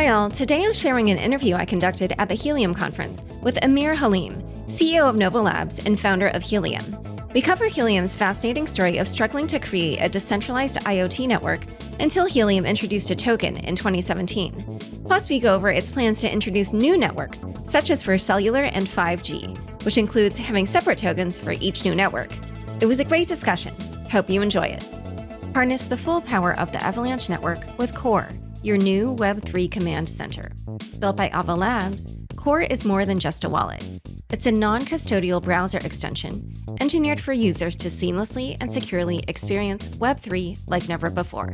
all, today I'm sharing an interview I conducted at the Helium conference with Amir Haleem, CEO of Nova Labs and founder of Helium. We cover Helium's fascinating story of struggling to create a decentralized IoT network until Helium introduced a token in 2017. Plus, we go over its plans to introduce new networks, such as for cellular and 5G, which includes having separate tokens for each new network. It was a great discussion. Hope you enjoy it. Harness the full power of the Avalanche network with Core, your new Web3 command center. Built by Ava Labs, Core is more than just a wallet. It's a non-custodial browser extension engineered for users to seamlessly and securely experience Web3 like never before.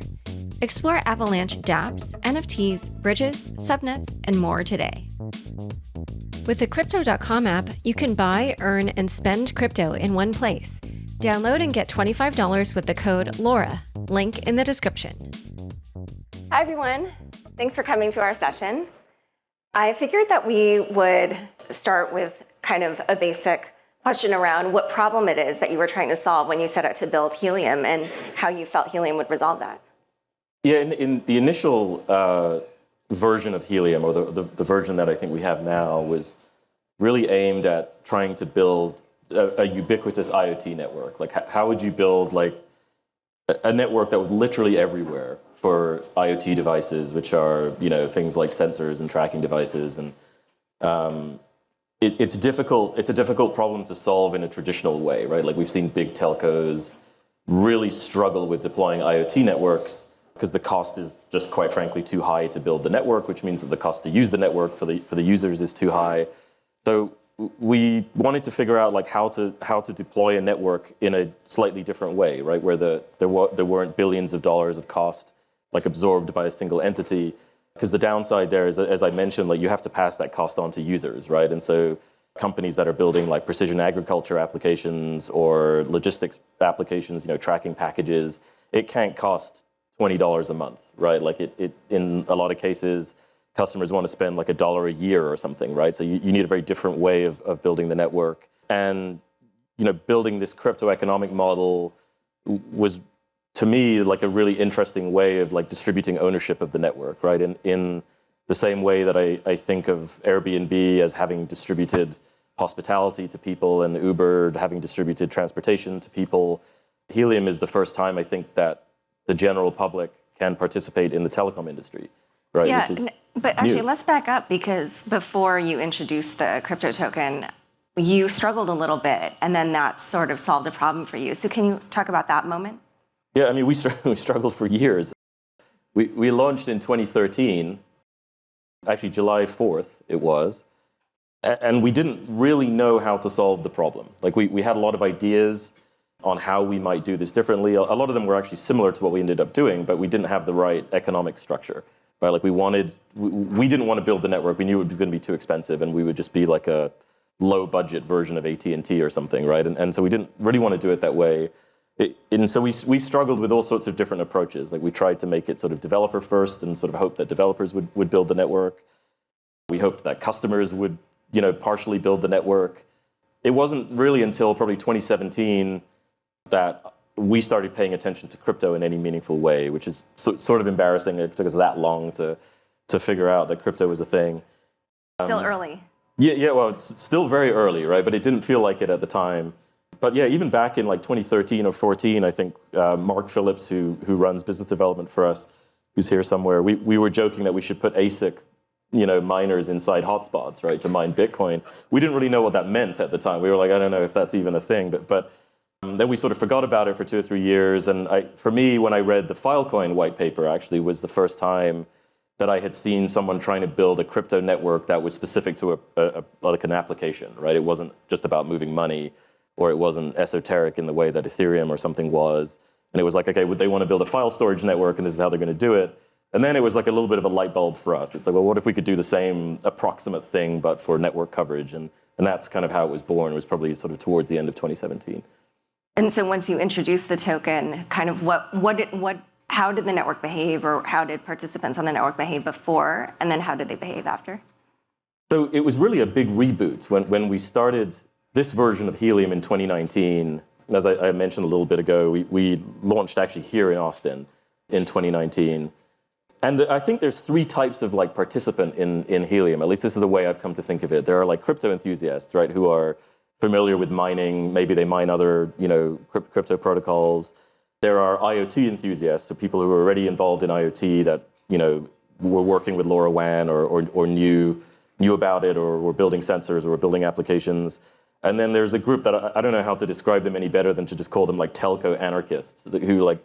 Explore Avalanche dApps, NFTs, bridges, subnets, and more today. With the Crypto.com app, you can buy, earn, and spend crypto in one place. Download and get $25 with the code LAURA, link in the description. Hi everyone, thanks for coming to our session. I figured that we would start with kind of a basic question around what problem it is that you were trying to solve when you set out to build Helium and how you felt Helium would resolve that. Yeah, in the initial version of Helium, or the version that I think we have now, was really aimed at trying to build a ubiquitous IoT network. Like, how would you build like a network that was literally everywhere for IoT devices, which are things like sensors and tracking devices, and it's difficult. It's a difficult problem to solve in a traditional way, right? Like, we've seen big telcos really struggle with deploying IoT networks because the cost is just, quite frankly, too high to build the network, which means that the cost to use the network for the users is too high. So we wanted to figure out like how to deploy a network in a slightly different way, right? Where there weren't billions of dollars of cost like absorbed by a single entity. Because the downside there is, as I mentioned, like you have to pass that cost on to users, right? And so companies that are building like precision agriculture applications or logistics applications, tracking packages, it can't cost $20 a month, right? Like it in a lot of cases, customers want to spend like $1 a year or something, right? So you need a very different way of building the network. And building this crypto economic model was, to me, like a really interesting way of like distributing ownership of the network, right? In the same way that I think of Airbnb as having distributed hospitality to people and Uber having distributed transportation to people. Helium is the first time I think that the general public can participate in the telecom industry, right? Yeah, but actually let's back up, because before you introduced the crypto token, you struggled a little bit, and then that sort of solved a problem for you. So can you talk about that moment? Yeah, I mean, we struggled for years. We launched in 2013, actually July 4th it was, and we didn't really know how to solve the problem. Like we had a lot of ideas on how we might do this differently. A lot of them were actually similar to what we ended up doing, but we didn't have the right economic structure, right? Like we didn't want to build the network. We knew it was going to be too expensive, and we would just be like a low budget version of AT&T or something, right? And so we didn't really want to do it that way. And so we struggled with all sorts of different approaches. Like we tried to make it sort of developer first and sort of hope that developers would build the network. We hoped that customers would, partially build the network. It wasn't really until probably 2017 that we started paying attention to crypto in any meaningful way, which is sort of embarrassing. It took us that long to figure out that crypto was a thing. Still early. Yeah, well, it's still very early, right? But it didn't feel like it at the time. But yeah, even back in like 2013 or 14, I think Mark Phillips, who runs business development for us, who's here somewhere, we were joking that we should put ASIC, miners inside hotspots, right, to mine Bitcoin. We didn't really know what that meant at the time. We were like, I don't know if that's even a thing. But then we sort of forgot about it for 2 or 3 years. And for me, when I read the Filecoin white paper, actually was the first time that I had seen someone trying to build a crypto network that was specific to like an application, right? It wasn't just about moving money, or it wasn't esoteric in the way that Ethereum or something was. And it was like, okay, would they want to build a file storage network, and this is how they're going to do it? And then it was like a little bit of a light bulb for us. It's like, well, what if we could do the same approximate thing, but for network coverage? And that's kind of how it was born. It was probably sort of towards the end of 2017. And so once you introduced the token, kind of how did the network behave, or how did participants on the network behave before, and then how did they behave after? So it was really a big reboot when we started this version of Helium in 2019. As I mentioned a little bit ago, we launched actually here in Austin in 2019. And I think there's three types of like participant in Helium. At least this is the way I've come to think of it. There are like crypto enthusiasts, right, who are familiar with mining. Maybe they mine other, crypto protocols. There are IoT enthusiasts, so people who are already involved in IoT that, were working with LoRaWAN or knew about it, or were building sensors or were building applications. And then there's a group that I don't know how to describe them any better than to just call them like telco anarchists, who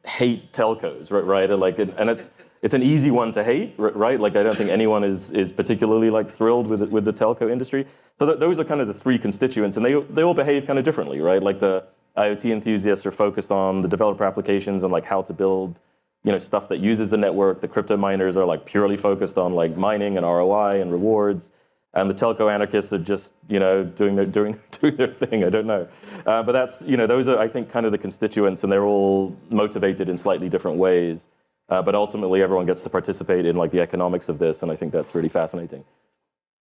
hate telcos, right? And it's an easy one to hate, right? Like I don't think anyone is particularly like thrilled with the telco industry. So those are kind of the three constituents, and they all behave kind of differently, right? Like the IoT enthusiasts are focused on the developer applications and like how to build, stuff that uses the network. The crypto miners are like purely focused on like mining and ROI and rewards. And the telco anarchists are just, doing their thing. I don't know, but that's, those are, I think, kind of the constituents, and they're all motivated in slightly different ways. But ultimately, everyone gets to participate in like the economics of this, and I think that's really fascinating.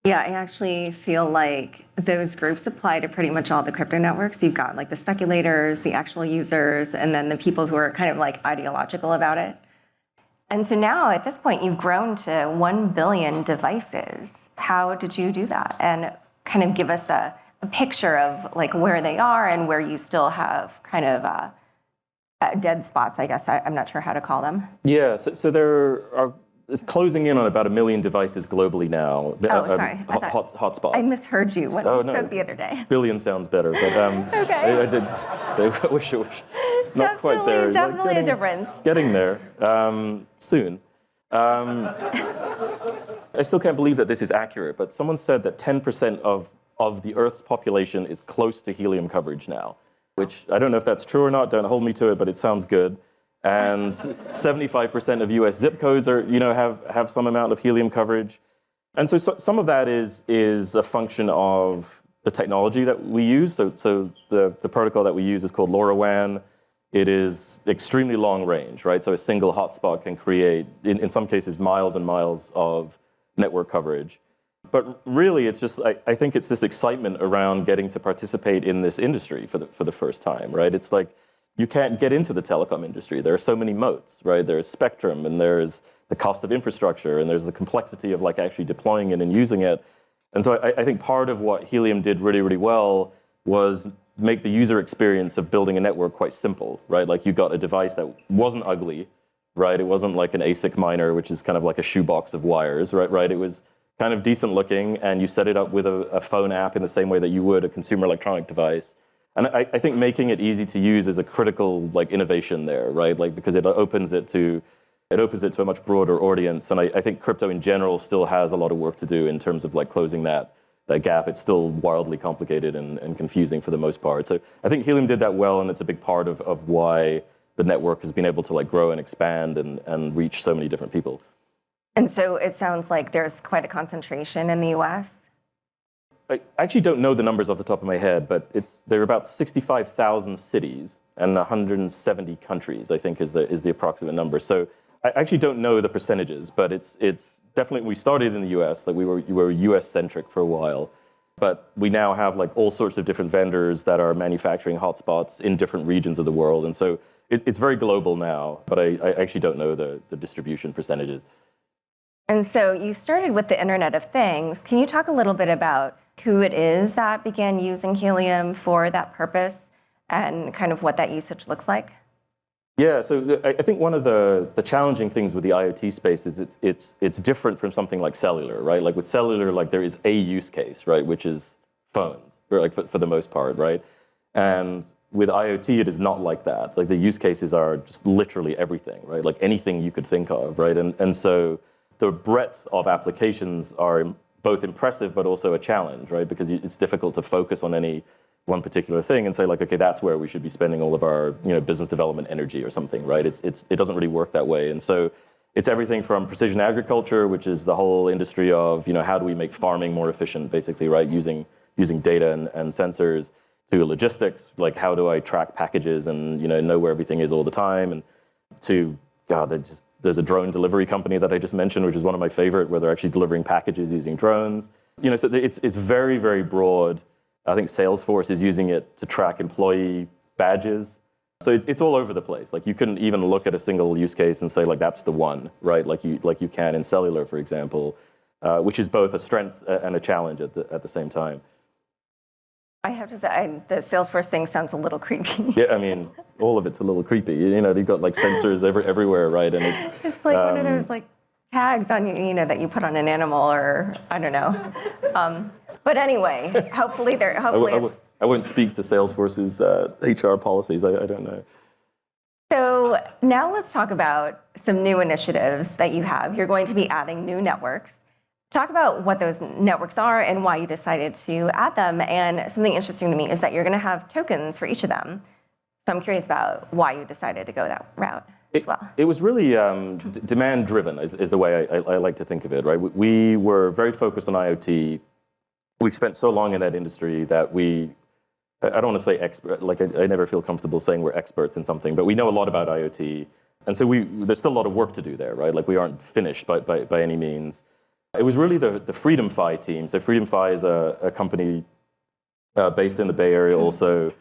Yeah, I actually feel like those groups apply to pretty much all the crypto networks. You've got like the speculators, the actual users, and then the people who are kind of like ideological about it. And so now, at this point, you've grown to 1 billion devices. How did you do that? And kind of give us a picture of like where they are and where you still have kind of dead spots, I guess. I'm not sure how to call them. Yeah, so there are, it's closing in on about 1 million devices globally now. Oh, sorry. Hotspots. I misheard you when you spoke the other day. Billion sounds better, but okay. I wish not quite there. Definitely a difference. Getting there soon. I still can't believe that this is accurate, but someone said that 10% of the Earth's population is close to helium coverage now, which I don't know if that's true or not. Don't hold me to it, but it sounds good. And 75% of US zip codes are, have some amount of helium coverage. And so some of that is a function of the technology that we use. So the protocol that we use is called LoRaWAN. It is extremely long range, right? So a single hotspot can create, in some cases, miles and miles of network coverage. But really, it's just, I think it's this excitement around getting to participate in this industry for the first time, right? It's like, you can't get into the telecom industry. There are so many moats, right? There's spectrum, and there's the cost of infrastructure, and there's the complexity of like actually deploying it and using it. And so I think part of what Helium did really, really well was make the user experience of building a network quite simple, right? Like you got a device that wasn't ugly, right? It wasn't like an ASIC miner, which is kind of like a shoebox of wires, right? It was kind of decent looking, and you set it up with a phone app in the same way that you would a consumer electronic device. And I think making it easy to use is a critical like innovation there, right? Like because it opens it to a much broader audience. And I think crypto in general still has a lot of work to do in terms of like closing that gap. It's still wildly complicated and confusing for the most part. So I think Helium did that well, and it's a big part of why the network has been able to like grow and expand and reach so many different people. And so it sounds like there's quite a concentration in the US. I actually don't know the numbers off the top of my head, but there are about 65,000 cities and 170 countries, I think is the approximate number. So I actually don't know the percentages, but it's definitely, we started in the US, like we were US centric for a while, but we now have like all sorts of different vendors that are manufacturing hotspots in different regions of the world. And so it's very global now, but I actually don't know the distribution percentages. And so you started with the Internet of Things. Can you talk a little bit about who it is that began using Helium for that purpose and kind of what that usage looks like? Yeah, so I think one of the challenging things with the IoT space is it's different from something like cellular, right? Like with cellular, like there is a use case, right, which is phones, like for the most part, right? And with IoT, it is not like that. Like the use cases are just literally everything, right? Like anything you could think of, right? And so the breadth of applications are both impressive, but also a challenge, right? Because it's difficult to focus on any one particular thing and say like, okay, that's where we should be spending all of our business development energy or something, right? It doesn't really work that way. And so it's everything from precision agriculture, which is the whole industry of, how do we make farming more efficient, basically, right? Using data and sensors, to logistics, like how do I track packages and, know where everything is all the time, and to, there's a drone delivery company that I just mentioned, which is one of my favorite, where they're actually delivering packages using drones. So it's very, very broad. I think Salesforce is using it to track employee badges. So it's all over the place. Like you couldn't even look at a single use case and say like that's the one, right? Like you can in cellular, for example, which is both a strength and a challenge at the same time. I have to say, the Salesforce thing sounds a little creepy. Yeah, I mean, all of it's a little creepy. You know, they've got like sensors everywhere, right? And it's like one of those like tags on you know, that you put on an animal, or I don't know. But anyway, hopefully they're I won't speak to Salesforce's HR policies. I don't know. So now let's talk about some new initiatives that you have. You're going to be adding new networks. Talk about what those networks are and why you decided to add them. And something interesting to me is that you're going to have tokens for each of them. So I'm curious about why you decided to go that route as well. It was really demand-driven is the way I like to think of it, right? We were very focused on IoT. We've spent so long in that industry that I don't want to say expert, like I never feel comfortable saying we're experts in something, but we know a lot about IoT. And so there's still a lot of work to do there, right? Like we aren't finished by any means. It was really the FreedomFi team. So FreedomFi is a company based in the Bay Area also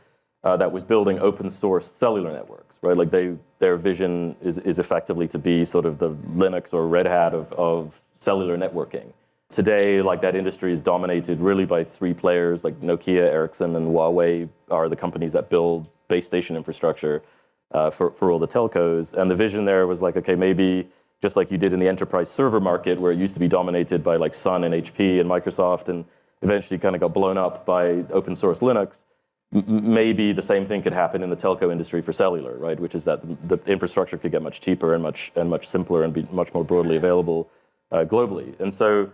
that was building open source cellular networks, right? Like their vision is effectively to be sort of the Linux or Red Hat of cellular networking. Today, like that industry is dominated really by three players, like Nokia, Ericsson, and Huawei are the companies that build base station infrastructure for all the telcos. And the vision there was like, okay, maybe just like you did in the enterprise server market, where it used to be dominated by like Sun and HP and Microsoft, and eventually kind of got blown up by open source Linux. Maybe the same thing could happen in the telco industry for cellular, right? Which is that the infrastructure could get much cheaper and much simpler and be much more broadly available globally. And so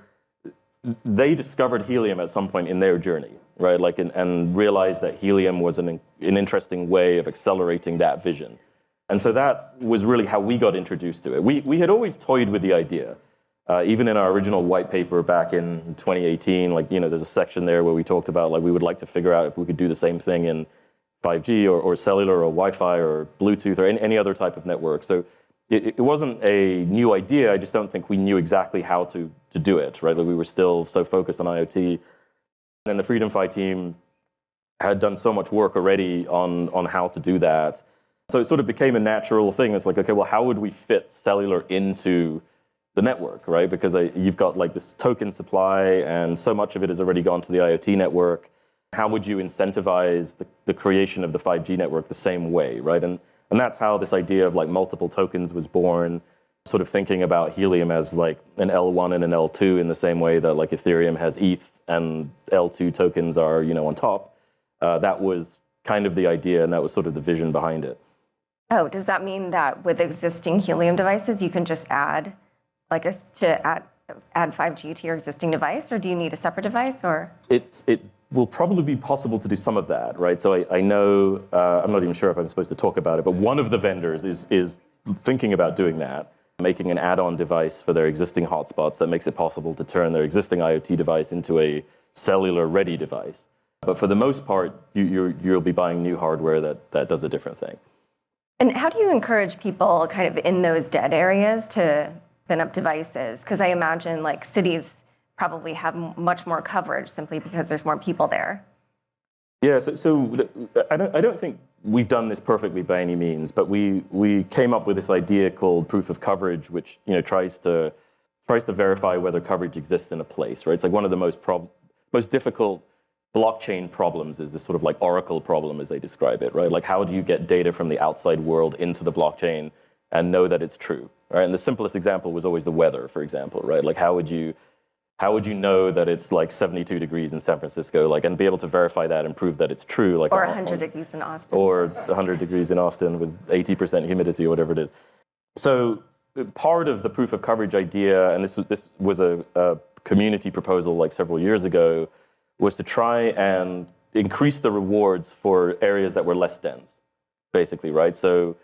they discovered Helium at some point in their journey, right? Like and realized that Helium was an interesting way of accelerating that vision. And so that was really how we got introduced to it. We had always toyed with the idea. Even in our original white paper back in 2018, like, you know, there's a section there where we talked about like we would like to figure out if we could do the same thing in 5G or cellular or Wi-Fi or Bluetooth or any other type of network. So it wasn't a new idea. I just don't think we knew exactly how to do it, right? Like we were still so focused on IoT. And the FreedomFi team had done so much work already on how to do that. So it sort of became a natural thing. It's like, okay, well, how would we fit cellular into the network, right? Because you've got like this token supply and so much of it has already gone to the IoT network. How would you incentivize the creation of the 5G network the same way, right? And that's how this idea of like multiple tokens was born, sort of thinking about Helium as like an L1 and an L2 in the same way that like Ethereum has ETH and L2 tokens are, you know, on top. That was kind of the idea, and that was sort of the vision behind it. Oh, does that mean that with existing Helium devices, you can just add 5G to your existing device, or do you need a separate device, or? It will probably be possible to do some of that, right? So I know, I'm not even sure if I'm supposed to talk about it, but one of the vendors is thinking about doing that, making an add-on device for their existing hotspots that makes it possible to turn their existing IoT device into a cellular-ready device. But for the most part, you'll be buying new hardware that does a different thing. And how do you encourage people kind of in those dead areas to spin up devices? Because I imagine like cities probably have much more coverage simply because there's more people there. Yeah, so I don't think we've done this perfectly by any means, but we came up with this idea called proof of coverage, which, you know, tries to verify whether coverage exists in a place, right? It's like one of the most difficult blockchain problems is this sort of like Oracle problem, as they describe it, right? Like, how do you get data from the outside world into the blockchain and know that it's true, right? And the simplest example was always the weather, for example, right? Like, how would you know that it's like 72 degrees in San Francisco, like, and be able to verify that and prove that it's true, like, or 100 degrees in Austin, or 100 degrees in Austin with 80% humidity or whatever it is. So part of the proof of coverage idea, and this was a community proposal like several years ago, was to try and increase the rewards for areas that were less dense, basically, right? So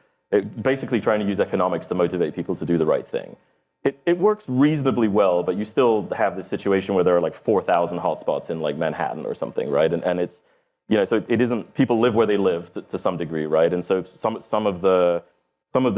basically trying to use economics to motivate people to do the right thing. It works reasonably well, but you still have this situation where there are like 4,000 hotspots in like Manhattan or something, right? And it's, you know, so it isn't, people live where they live to some degree, right? And so some of the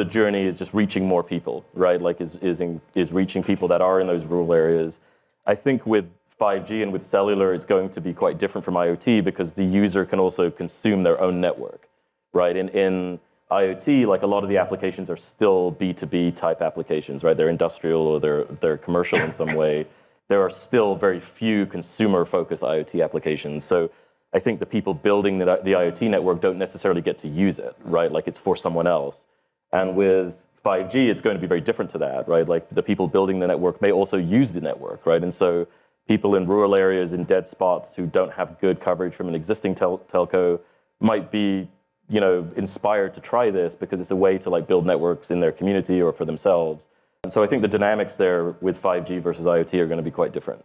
journey is just reaching more people, right? Like is reaching people that are in those rural areas. I think with 5G and with cellular, it's going to be quite different from IoT because the user can also consume their own network, right? In IoT, like a lot of the applications are still B2B type applications, right? They're industrial or they're commercial in some way. There are still very few consumer-focused IoT applications. So I think the people building the IoT network don't necessarily get to use it, right? Like it's for someone else. And with 5G, it's going to be very different to that, right? Like the people building the network may also use the network, right? And so people in rural areas, in dead spots who don't have good coverage from an existing telco might be, inspired to try this because it's a way to like build networks in their community or for themselves. And so I think the dynamics there with 5G versus IoT are going to be quite different.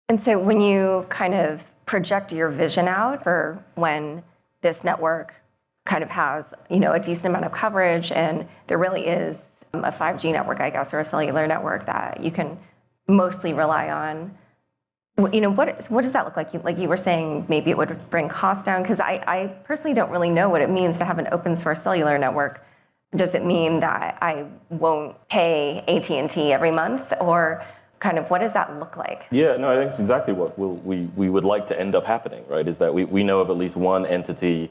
And so when you kind of project your vision out for when this network kind of has, a decent amount of coverage and there really is a 5G network, I guess, or a cellular network that you can mostly rely on, what does that look like? Like you were saying, maybe it would bring costs down, because I personally don't really know what it means to have an open source cellular network. Does it mean that I won't pay AT&T every month, or kind of what does that look like? Yeah, no, I think it's exactly what we would like to end up happening, right? Is that we know of at least one entity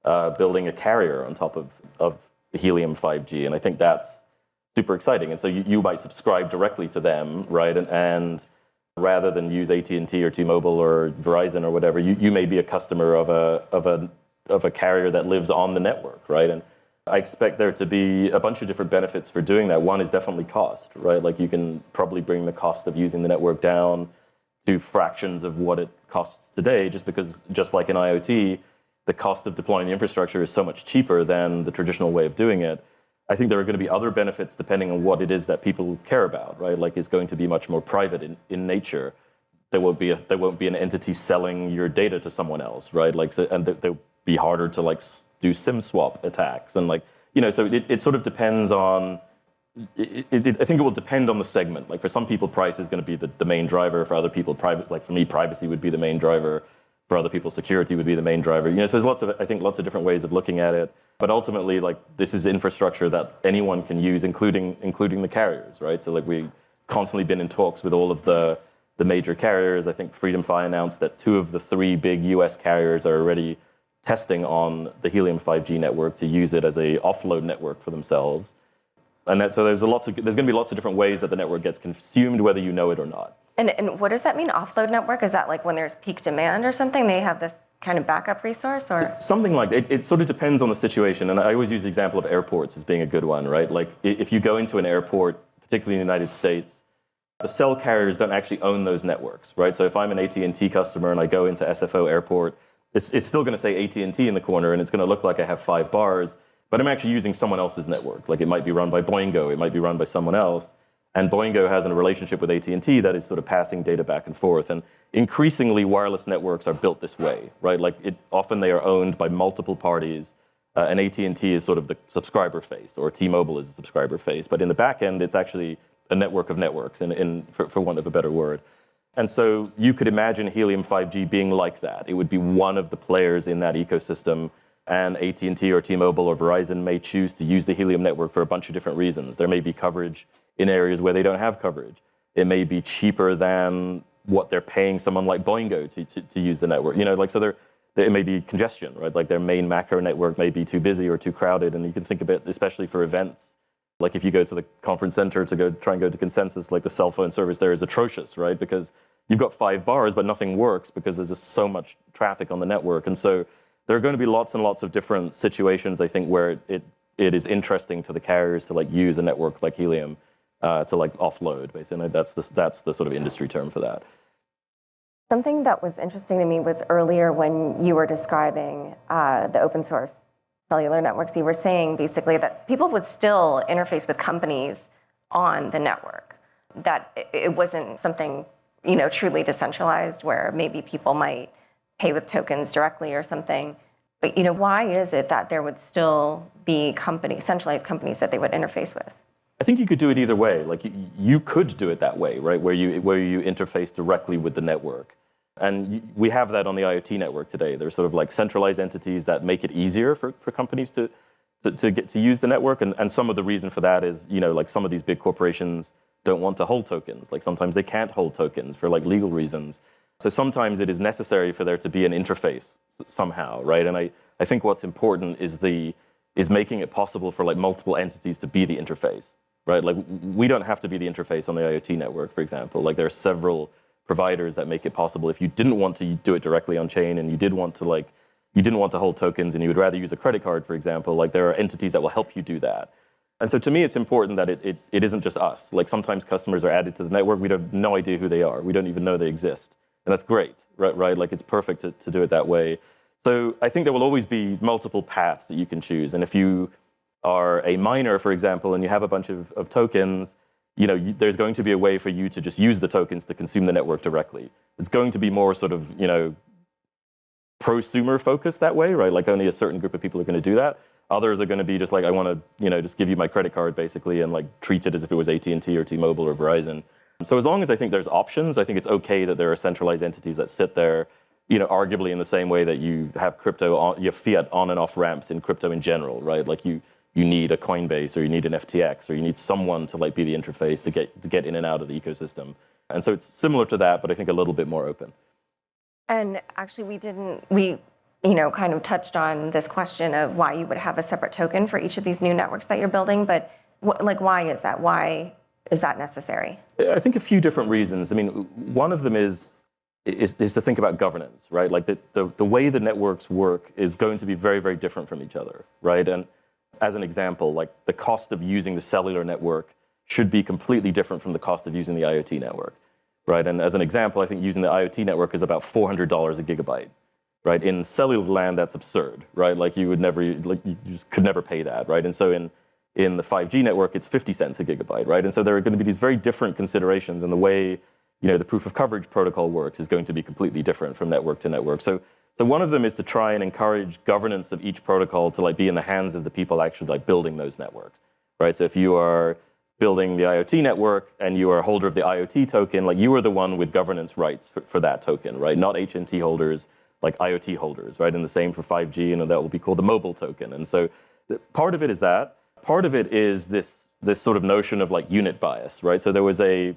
building a carrier on top of Helium 5G, and I think that's super exciting. And so you might subscribe directly to them, right? And rather than use AT&T or T-Mobile or Verizon or whatever, you may be a customer of a carrier that lives on the network, right? And I expect there to be a bunch of different benefits for doing that. One is definitely cost, right? Like you can probably bring the cost of using the network down to fractions of what it costs today, just like in IoT, the cost of deploying the infrastructure is so much cheaper than the traditional way of doing it. I think there are going to be other benefits depending on what it is that people care about, right? Like it's going to be much more private in nature. There won't be an entity selling your data to someone else, right? Like, so, and they'll be harder to like do SIM swap attacks and so it sort of depends on. I think it will depend on the segment. Like for some people, price is going to be the main driver. For other people, like for me, privacy would be the main driver. For other people, security would be the main driver. So there's lots of different ways of looking at it. But ultimately, like this is infrastructure that anyone can use, including the carriers, right? So like we've constantly been in talks with all of the major carriers. I think Freedom Fi announced that 2 of the 3 big US carriers are already testing on the Helium 5G network to use it as a offload network for themselves. And so there's going to be lots of different ways that the network gets consumed, whether you know it or not. And what does that mean, offload network? Is that like when there's peak demand or something, they have this kind of backup resource, or? Something like that. It sort of depends on the situation. And I always use the example of airports as being a good one, right? Like if you go into an airport, particularly in the United States, the cell carriers don't actually own those networks, right? So if I'm an AT&T customer and I go into SFO airport, it's still going to say AT&T in the corner and it's going to look like I have 5 bars, but I'm actually using someone else's network. Like it might be run by Boingo, it might be run by someone else. And Boingo has a relationship with AT&T that is sort of passing data back and forth. And increasingly, wireless networks are built this way, right? Like often they are owned by multiple parties, and AT&T is sort of the subscriber face, or T-Mobile is a subscriber face. But in the back end, it's actually a network of networks, for want of a better word. And so you could imagine Helium 5G being like that. It would be one of the players in that ecosystem. And AT&T or T-Mobile or Verizon may choose to use the Helium network for a bunch of different reasons. There may be coverage in areas where they don't have coverage. It may be cheaper than what they're paying someone like Boingo to use the network. So there may be congestion, right? Like their main macro network may be too busy or too crowded. And you can think of it, especially for events. Like if you go to the conference center to try and go to Consensus, like the cell phone service there is atrocious, right? Because you've got 5 bars, but nothing works because there's just so much traffic on the network. And so there are going to be lots and lots of different situations, I think, where it is interesting to the carriers to like use a network like Helium to like offload, basically. That's the sort of industry term for that. Something that was interesting to me was earlier when you were describing the open source cellular networks, you were saying basically that people would still interface with companies on the network, that it wasn't something, truly decentralized where maybe people might pay with tokens directly or something. But, why is it that there would still be centralized companies that they would interface with? I think you could do it either way. Like you could do it that way, right? Where you interface directly with the network. And we have that on the IoT network today. There's sort of like centralized entities that make it easier for companies to get to use the network. And some of the reason for that is, like some of these big corporations don't want to hold tokens. Like sometimes they can't hold tokens for like legal reasons. So sometimes it is necessary for there to be an interface somehow, right? And I think what's important is the is making it possible for like multiple entities to be the interface, right? Like we don't have to be the interface on the IoT network, for example. Like there are several providers that make it possible. If you didn't want to do it directly on chain and you didn't want to hold tokens and you would rather use a credit card, for example, like there are entities that will help you do that. And so to me, it's important that it isn't just us. Like sometimes customers are added to the network, we have no idea who they are. We don't even know they exist. And that's great, right? Like it's perfect to do it that way. So I think there will always be multiple paths that you can choose. And if you are a miner, for example, and you have a bunch of tokens, there's going to be a way for you to just use the tokens to consume the network directly. It's going to be more sort of, prosumer focused that way, right? Like only a certain group of people are going to do that. Others are going to be just like, I want to, just give you my credit card basically and like treat it as if it was AT&T or T-Mobile or Verizon. So as long as I think there's options, I think it's okay that there are centralized entities that sit there, arguably in the same way that you have you have fiat on and off ramps in crypto in general, right? Like you need a Coinbase or you need an FTX or you need someone to like be the interface to get in and out of the ecosystem. And so it's similar to that, but I think a little bit more open. And actually we kind of touched on this question of why you would have a separate token for each of these new networks that you're building, but why is that? Why is that necessary? I think a few different reasons. I mean, one of them is to think about governance, right? Like the way the networks work is going to be very, very different from each other, right? And as an example, like the cost of using the cellular network should be completely different from the cost of using the IoT network, right? And as an example, I think using the IoT network is about $400 a gigabyte, right? In cellular land, that's absurd, right? Like you just could never pay that, right? And so in the 5G network, it's 50 cents a gigabyte, right? And so there are going to be these very different considerations, and the way the proof of coverage protocol works is going to be completely different from network to network. So one of them is to try and encourage governance of each protocol to like be in the hands of the people actually like building those networks, right? So if you are building the IoT network and you are a holder of the IoT token, like you are the one with governance rights for that token, right? Not HNT holders, like IoT holders, right? And the same for 5G, and that will be called the mobile token. And so part of it is that. Part of it is this sort of notion of like unit bias, right? So there was an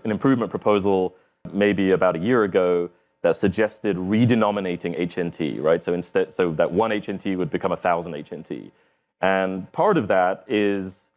improvement proposal maybe about a year ago that suggested redenominating HNT, right? So that one HNT would become 1,000 HNT. And part of that is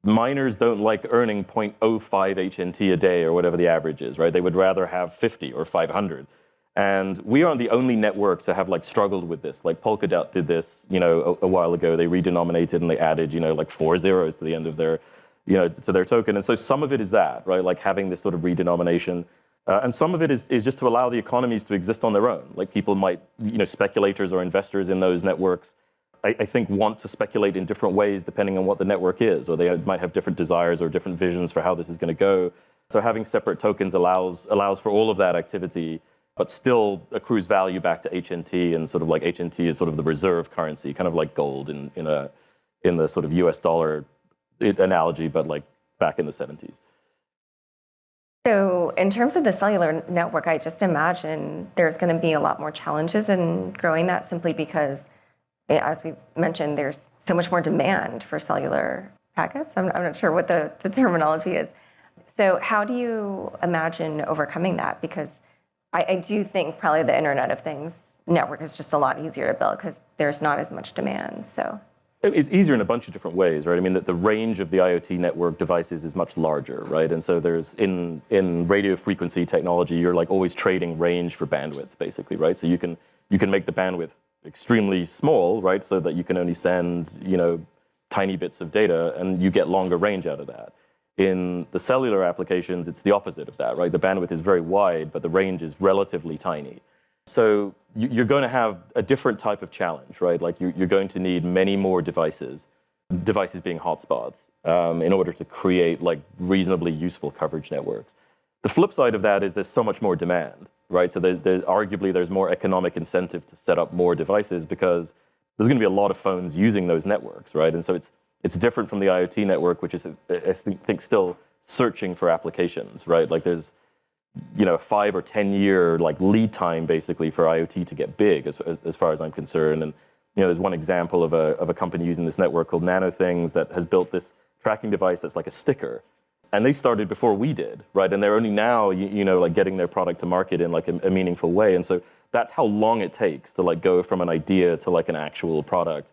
miners don't like earning 0.05 HNT a day or whatever the average is, right? They would rather have 50 or 500. And we aren't the only network to have like struggled with this. Like Polkadot did this, a while ago. They redenominated and they added, like 4 zeros to the end of their, to their token. And so some of it is that, right? Like having this sort of redenomination. And some of it is just to allow the economies to exist on their own. Like people might, speculators or investors in those networks, I think want to speculate in different ways depending on what the network is, or they might have different desires or different visions for how this is going to go. So having separate tokens allows for all of that activity, but still accrues value back to HNT, and sort of like HNT is sort of the reserve currency, kind of like gold in the sort of US dollar analogy, but like back in the 70s. So in terms of the cellular network, I just imagine there's going to be a lot more challenges in growing that, simply because, as we mentioned, there's so much more demand for cellular packets. I'm not sure what the terminology is. So how do you imagine overcoming that? Because I do think probably the Internet of Things network is just a lot easier to build because there's not as much demand. So it's easier in a bunch of different ways, right? I mean, the range of the IoT network devices is much larger, right? And so there's in radio frequency technology, you're like always trading range for bandwidth, basically, right? So you can make the bandwidth extremely small, right? So that you can only send, tiny bits of data, and you get longer range out of that. In the cellular applications, it's the opposite of that, right? The bandwidth is very wide, but the range is relatively tiny. So you're going to have a different type of challenge, right? Like you're going to need many more devices being hotspots, in order to create like reasonably useful coverage networks. The flip side of that is there's so much more demand, right? So arguably there's more economic incentive to set up more devices because there's going to be a lot of phones using those networks, right? And so it's different from the IoT network, which is, I think, still searching for applications, right? Like there's, a 5 or 10 year like lead time basically for IoT to get big, as far as I'm concerned. And there's one example of a company using this network called NanoThings that has built this tracking device that's like a sticker, and they started before we did, right? And they're only now, like getting their product to market in like a meaningful way. And so that's how long it takes to like go from an idea to like an actual product.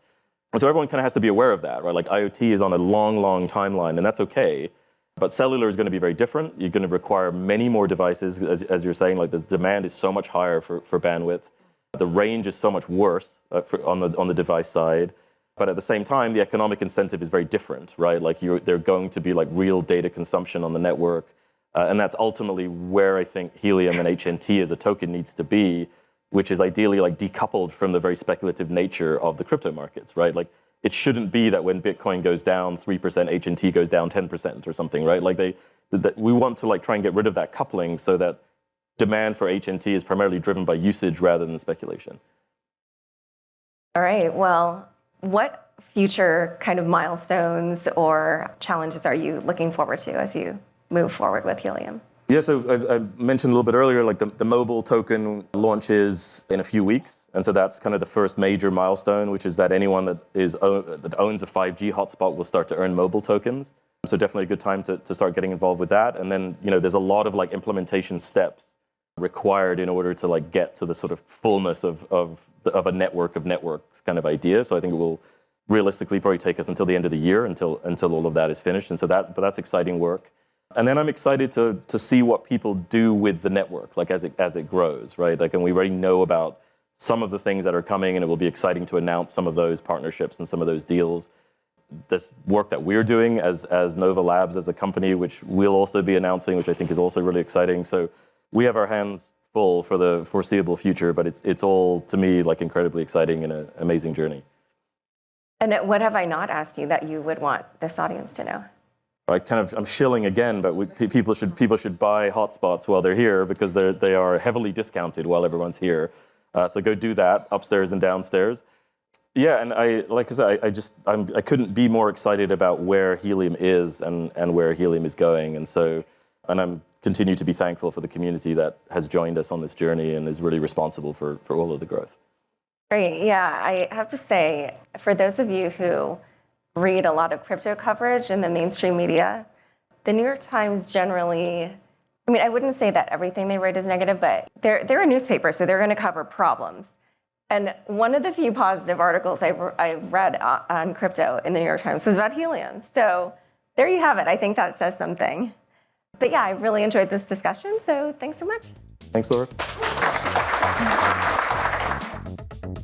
And so everyone kind of has to be aware of that, right? Like IoT is on a long, long timeline, and that's okay. But cellular is going to be very different. You're going to require many more devices, as you're saying. Like the demand is so much higher for bandwidth. The range is so much worse on the device side. But at the same time, the economic incentive is very different, right? Like they're going to be like real data consumption on the network. And that's ultimately where I think Helium and HNT as a token needs to be, which is ideally like decoupled from the very speculative nature of the crypto markets, right? Like it shouldn't be that when Bitcoin goes down 3%, HNT goes down 10% or something, right? Like we want to like try and get rid of that coupling so that demand for HNT is primarily driven by usage rather than speculation. All right, well, what future kind of milestones or challenges are you looking forward to as you move forward with Helium? Yeah, so as I mentioned a little bit earlier, like the mobile token launches in a few weeks. And so that's kind of the first major milestone, which is that anyone that owns a 5G hotspot will start to earn mobile tokens. So definitely a good time to start getting involved with that. And then, there's a lot of like implementation steps required in order to like get to the sort of fullness of a network of networks kind of idea. So I think it will realistically probably take us until the end of the year until all of that is finished. And so that's exciting work. And then I'm excited to see what people do with the network, like as it grows, right? Like, and we already know about some of the things that are coming, and it will be exciting to announce some of those partnerships and some of those deals. This work that we're doing as Nova Labs as a company, which we'll also be announcing, which I think is also really exciting. So we have our hands full for the foreseeable future, but it's all, to me, like incredibly exciting and an amazing journey. And what have I not asked you that you would want this audience to know? I'm shilling again, but people should buy hotspots while they're here because they are heavily discounted while everyone's here. So go do that upstairs and downstairs. Yeah, and I couldn't be more excited about where Helium is and where Helium is going, and I'm continue to be thankful for the community that has joined us on this journey and is really responsible for all of the growth. Great. Yeah, I have to say, for those of you who read a lot of crypto coverage in the mainstream media, the New York Times generally, I wouldn't say that everything they write is negative, but they're a newspaper, so they're going to cover problems. And one of the few positive articles I read on crypto in the New York Times was about Helium. So there you have it. I think that says something. But yeah, I really enjoyed this discussion, so thanks so much. Thanks, Laura.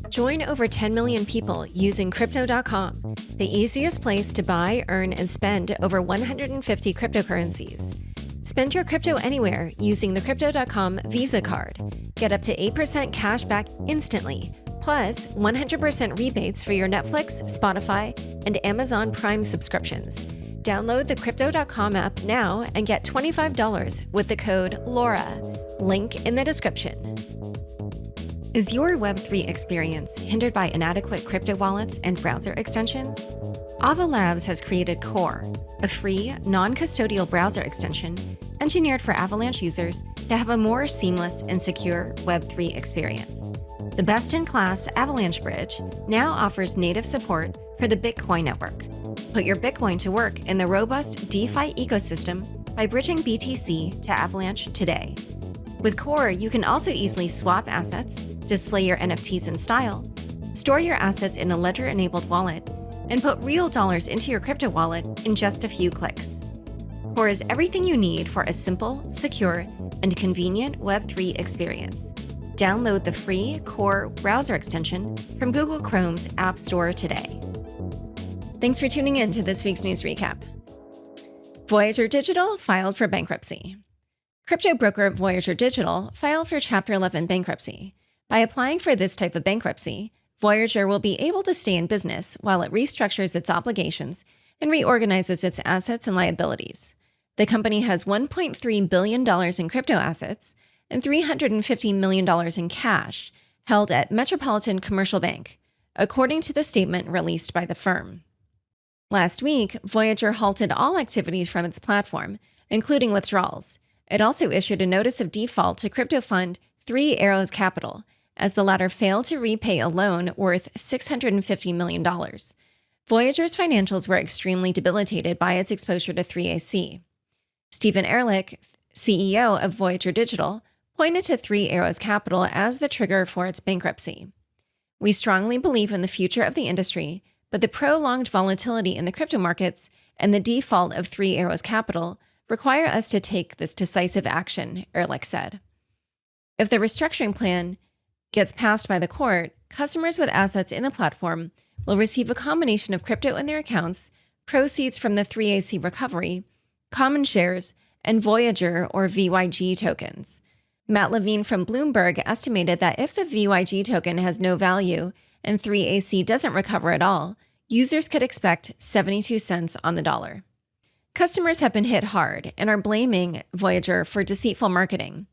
Join over 10 million people using Crypto.com, the easiest place to buy, earn, and spend over 150 cryptocurrencies. Spend your crypto anywhere using the Crypto.com Visa card. Get up to 8% cash back instantly, plus 100% rebates for your Netflix, Spotify, and Amazon Prime subscriptions. Download the Crypto.com app now and get $25 with the code LAURA. Link in the description. Is your Web3 experience hindered by inadequate crypto wallets and browser extensions? Ava Labs has created Core, a free, non-custodial browser extension engineered for Avalanche users to have a more seamless and secure Web3 experience. The best-in-class Avalanche Bridge now offers native support for the Bitcoin network. Put your Bitcoin to work in the robust DeFi ecosystem by bridging BTC to Avalanche today. With Core, you can also easily swap assets, display your NFTs in style, store your assets in a ledger-enabled wallet, and put real dollars into your crypto wallet in just a few clicks. Core is everything you need for a simple, secure, and convenient Web3 experience. Download the free Core browser extension from Google Chrome's App Store today. Thanks for tuning in to this week's news recap. Voyager Digital filed for bankruptcy. Crypto broker Voyager Digital filed for Chapter 11 bankruptcy. By applying for this type of bankruptcy, Voyager will be able to stay in business while it restructures its obligations and reorganizes its assets and liabilities. The company has $1.3 billion in crypto assets and $350 million in cash held at Metropolitan Commercial Bank, according to the statement released by the firm. Last week, Voyager halted all activities from its platform, including withdrawals. It also issued a notice of default to crypto fund Three Arrows Capital, as the latter failed to repay a loan worth $650 million. Voyager's financials were extremely debilitated by its exposure to 3AC. Stephen Ehrlich, CEO of Voyager Digital, pointed to Three Arrows Capital as the trigger for its bankruptcy. We strongly believe in the future of the industry, but the prolonged volatility in the crypto markets and the default of Three Arrows Capital require us to take this decisive action, Ehrlich said. If the restructuring plan gets passed by the court, customers with assets in the platform will receive a combination of crypto in their accounts, proceeds from the 3AC recovery, common shares, and Voyager or VYG tokens. Matt Levine from Bloomberg estimated that if the VYG token has no value and 3AC doesn't recover at all, users could expect 72 cents on the dollar. Customers have been hit hard and are blaming Voyager for deceitful marketing.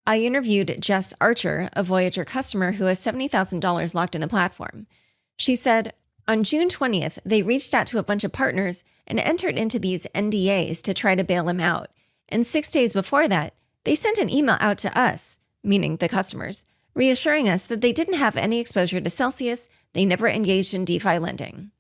I interviewed Jess Archer, a Voyager customer who has $70,000 locked in the platform. She said, on June 20th, they reached out to a bunch of partners and entered into these NDAs to try to bail them out. And 6 days before that, they sent an email out to us, meaning the customers, reassuring us that they didn't have any exposure to Celsius, they never engaged in DeFi lending.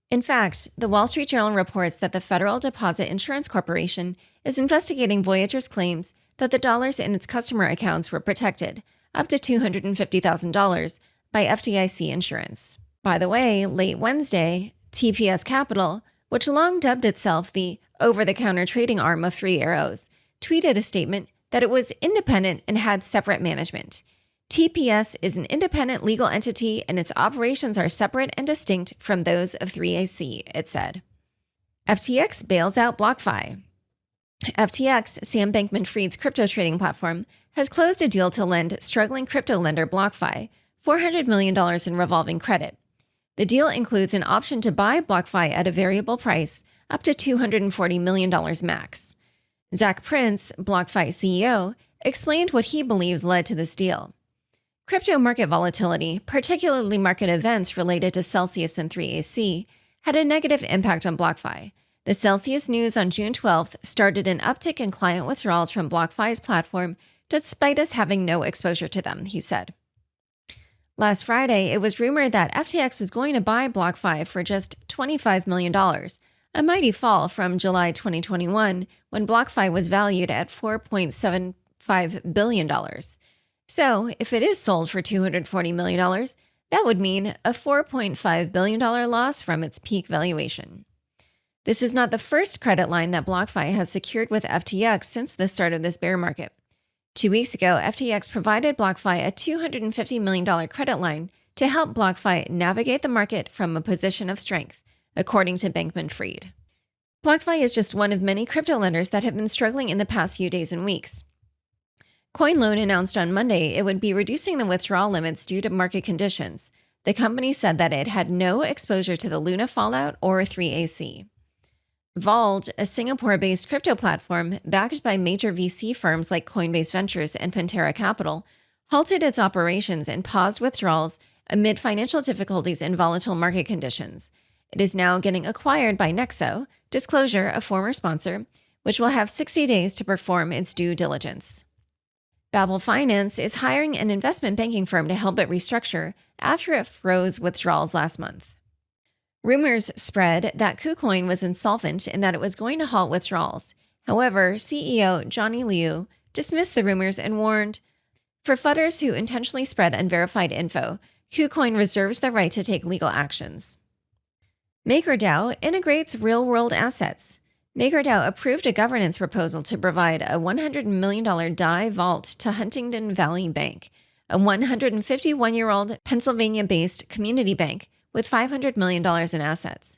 In fact, the Wall Street Journal reports that the Federal Deposit Insurance Corporation is investigating Voyager's claims that the dollars in its customer accounts were protected, up to $250,000, by FDIC insurance. By the way, late Wednesday, TPS Capital, which long dubbed itself the over-the-counter trading arm of Three Arrows, tweeted a statement that it was independent and had separate management. TPS is an independent legal entity and its operations are separate and distinct from those of 3AC, it said. FTX bails out BlockFi. FTX, Sam Bankman-Fried's crypto trading platform, has closed a deal to lend struggling crypto lender BlockFi $400 million in revolving credit. The deal includes an option to buy BlockFi at a variable price up to $240 million max. Zach Prince, BlockFi CEO, explained what he believes led to this deal. Crypto market volatility, particularly market events related to Celsius and 3AC, had a negative impact on BlockFi. The Celsius news on June 12th started an uptick in client withdrawals from BlockFi's platform, despite us having no exposure to them, he said. Last Friday, it was rumored that FTX was going to buy BlockFi for just $25 million, a mighty fall from July 2021, when BlockFi was valued at $4.75 billion. So, if it is sold for $240 million, that would mean a $4.5 billion loss from its peak valuation. This is not the first credit line that BlockFi has secured with FTX since the start of this bear market. 2 weeks ago, FTX provided BlockFi a $250 million credit line to help BlockFi navigate the market from a position of strength, according to Bankman-Fried. BlockFi is just one of many crypto lenders that have been struggling in the past few days and weeks. CoinLoan announced on Monday it would be reducing the withdrawal limits due to market conditions. The company said that it had no exposure to the Luna fallout or 3AC. Vault, a Singapore-based crypto platform backed by major VC firms like Coinbase Ventures and Pantera Capital, halted its operations and paused withdrawals amid financial difficulties and volatile market conditions. It is now getting acquired by Nexo, Disclosure, a former sponsor, which will have 60 days to perform its due diligence. Babel Finance is hiring an investment banking firm to help it restructure after it froze withdrawals last month. Rumors spread that KuCoin was insolvent and that it was going to halt withdrawals. However, CEO Johnny Liu dismissed the rumors and warned, for fudders who intentionally spread unverified info, KuCoin reserves the right to take legal actions. MakerDAO integrates real-world assets. MakerDAO approved a governance proposal to provide a $100 million DAI vault to Huntington Valley Bank, a 151-year-old Pennsylvania-based community bank with $500 million in assets.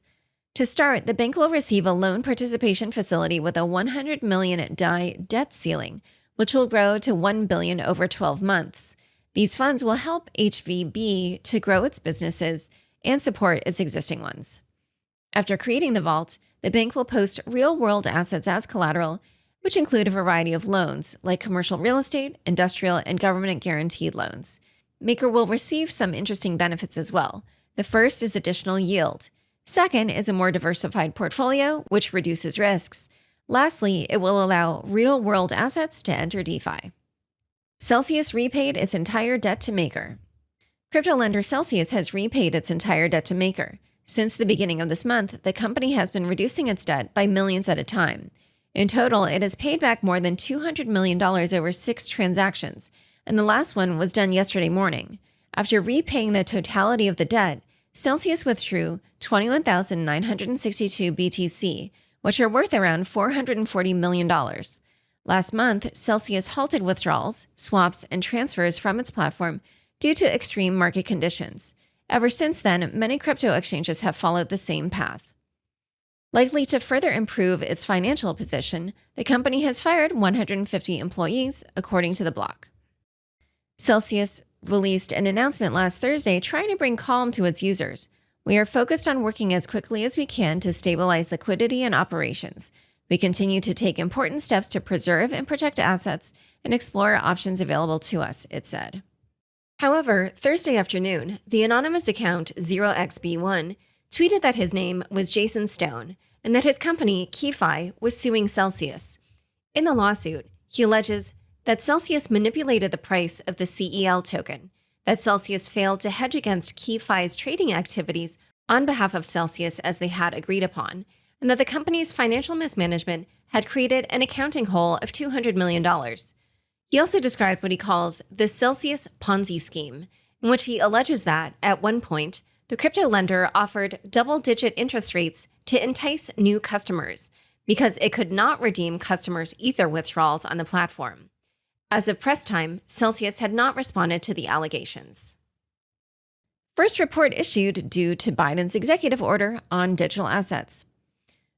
To start, the bank will receive a loan participation facility with a $100 million DAI debt ceiling, which will grow to $1 billion over 12 months. These funds will help HVB to grow its businesses and support its existing ones. After creating the vault, the bank will post real-world assets as collateral, which include a variety of loans, like commercial real estate, industrial, and government-guaranteed loans. Maker will receive some interesting benefits as well. The first is additional yield. Second is a more diversified portfolio, which reduces risks. Lastly, it will allow real-world assets to enter DeFi. Celsius repaid its entire debt to Maker. Crypto lender Celsius has repaid its entire debt to Maker. Since the beginning of this month, the company has been reducing its debt by millions at a time. In total, it has paid back more than $200 million over 6 transactions, and the last one was done yesterday morning. After repaying the totality of the debt, Celsius withdrew 21,962 BTC, which are worth around $440 million. Last month, Celsius halted withdrawals, swaps, and transfers from its platform due to extreme market conditions. Ever since then, many crypto exchanges have followed the same path. Likely to further improve its financial position, the company has fired 150 employees, according to the block. Celsius released an announcement last Thursday trying to bring calm to its users. We are focused on working as quickly as we can to stabilize liquidity and operations. We continue to take important steps to preserve and protect assets and explore options available to us, it said. However, Thursday afternoon, the anonymous account 0xB1 tweeted that his name was Jason Stone and that his company, Wifi, was suing Celsius. In the lawsuit, he alleges that Celsius manipulated the price of the CEL token, that Celsius failed to hedge against Wifi's trading activities on behalf of Celsius as they had agreed upon, and that the company's financial mismanagement had created an accounting hole of $200 million. He also described what he calls the Celsius Ponzi scheme, in which he alleges that, at one point, the crypto lender offered double-digit interest rates to entice new customers because it could not redeem customers' Ether withdrawals on the platform. As of press time, Celsius had not responded to the allegations. First report issued due to Biden's executive order on digital assets.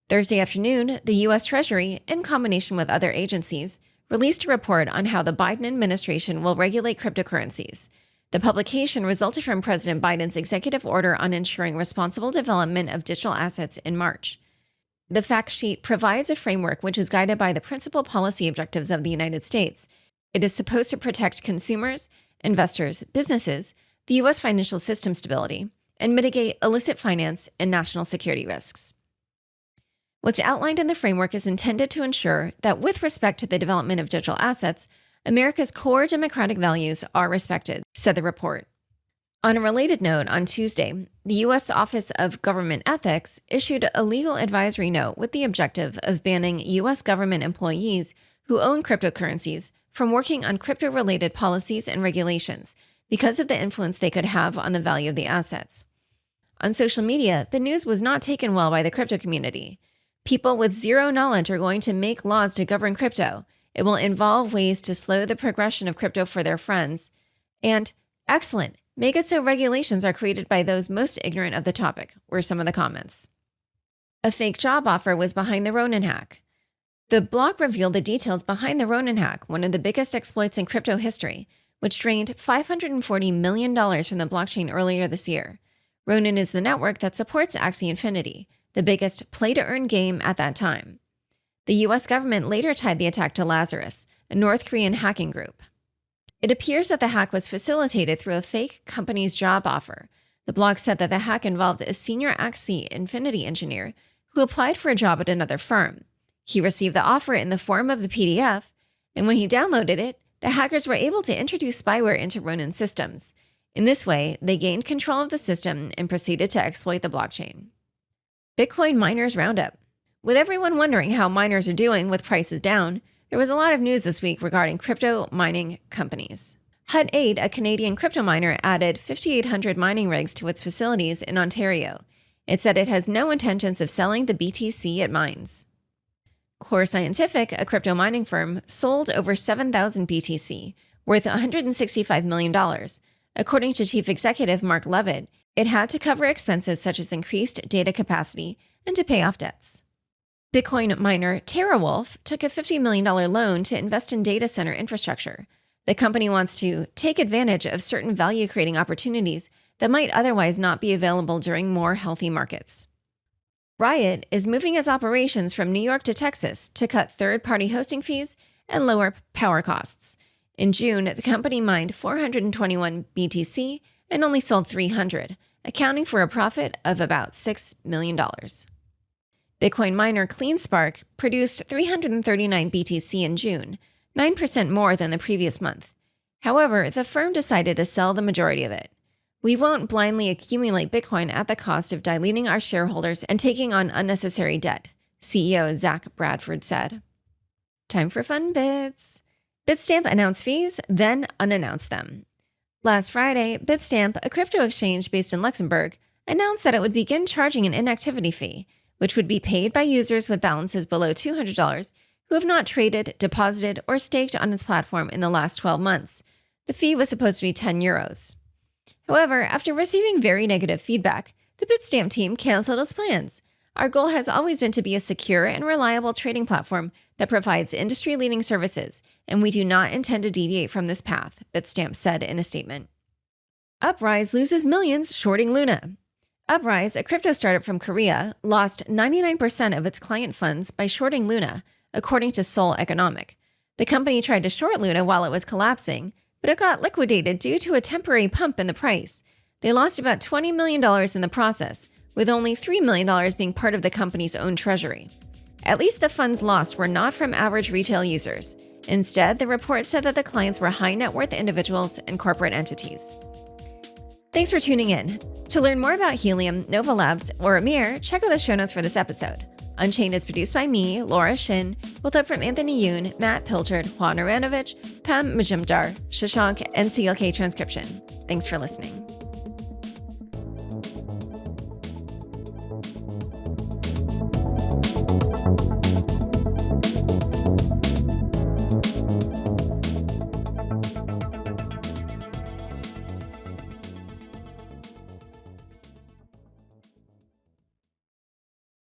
Thursday afternoon, the U.S. Treasury, in combination with other agencies, released a report on how the Biden administration will regulate cryptocurrencies. The publication resulted from President Biden's executive order on ensuring responsible development of digital assets in March. The fact sheet provides a framework which is guided by the principal policy objectives of the United States. It is supposed to protect consumers, investors, businesses, the U.S. financial system stability, and mitigate illicit finance and national security risks. What's outlined in the framework is intended to ensure that with respect to the development of digital assets, America's core democratic values are respected, said the report. On a related note, on Tuesday, the U.S. Office of Government Ethics issued a legal advisory note with the objective of banning U.S. government employees who own cryptocurrencies from working on crypto-related policies and regulations because of the influence they could have on the value of the assets. On social media, the news was not taken well by the crypto community. People with zero knowledge are going to make laws to govern crypto. It will involve ways to slow the progression of crypto for their friends. And, excellent, make it so regulations are created by those most ignorant of the topic, were some of the comments. A fake job offer was behind the Ronin hack. The blog revealed the details behind the Ronin hack, one of the biggest exploits in crypto history, which drained $540 million from the blockchain earlier this year. Ronin is the network that supports Axie Infinity, the biggest play-to-earn game at that time. The U.S. government later tied the attack to Lazarus, a North Korean hacking group. It appears that the hack was facilitated through a fake company's job offer. The blog said that the hack involved a senior Axie Infinity engineer who applied for a job at another firm. He received the offer in the form of a PDF, and when he downloaded it, the hackers were able to introduce spyware into Ronin systems. In this way, they gained control of the system and proceeded to exploit the blockchain. Bitcoin miners roundup. With everyone wondering how miners are doing with prices down, there was a lot of news this week regarding crypto mining companies. Hut 8, a Canadian crypto miner, added 5,800 mining rigs to its facilities in Ontario. It said it has no intentions of selling the BTC it mines. Core Scientific, a crypto mining firm, sold over 7,000 BTC, worth $165 million. According to Chief Executive Mark Levitt, it had to cover expenses such as increased data capacity and to pay off debts. Bitcoin miner TeraWulf took a $50 million loan to invest in data center infrastructure. The company wants to take advantage of certain value-creating opportunities that might otherwise not be available during more healthy markets. Riot is moving its operations from New York to Texas to cut third-party hosting fees and lower power costs. In June, the company mined 421 BTC and only sold 300, accounting for a profit of about $6 million. Bitcoin miner CleanSpark produced 339 BTC in June, 9% more than the previous month. However, the firm decided to sell the majority of it. We won't blindly accumulate Bitcoin at the cost of diluting our shareholders and taking on unnecessary debt, CEO Zach Bradford said. Time for fun bits. Bitstamp announced fees, then unannounced them. Last Friday, Bitstamp, a crypto exchange based in Luxembourg, announced that it would begin charging an inactivity fee, which would be paid by users with balances below $200 who have not traded, deposited, or staked on its platform in the last 12 months. The fee was supposed to be €10. However, after receiving very negative feedback, the Bitstamp team canceled its plans. Our goal has always been to be a secure and reliable trading platform that provides industry-leading services, and we do not intend to deviate from this path, Bitstamp said in a statement. Uprise loses millions shorting Luna. Uprise, a crypto startup from Korea, lost 99% of its client funds by shorting Luna, according to Seoul Economic. The company tried to short Luna while it was collapsing, but it got liquidated due to a temporary pump in the price. They lost about $20 million in the process, with only $3 million being part of the company's own treasury. At least the funds lost were not from average retail users. Instead, the report said that the clients were high net worth individuals and corporate entities. Thanks for tuning in. To learn more about Helium, Nova Labs, or Amir, check out the show notes for this episode. Unchained is produced by me, Laura Shin, with help from Anthony Yoon, Matt Pilchard, Juan Aranovich, Pam Majumdar, Shashank, and CLK Transcription. Thanks for listening.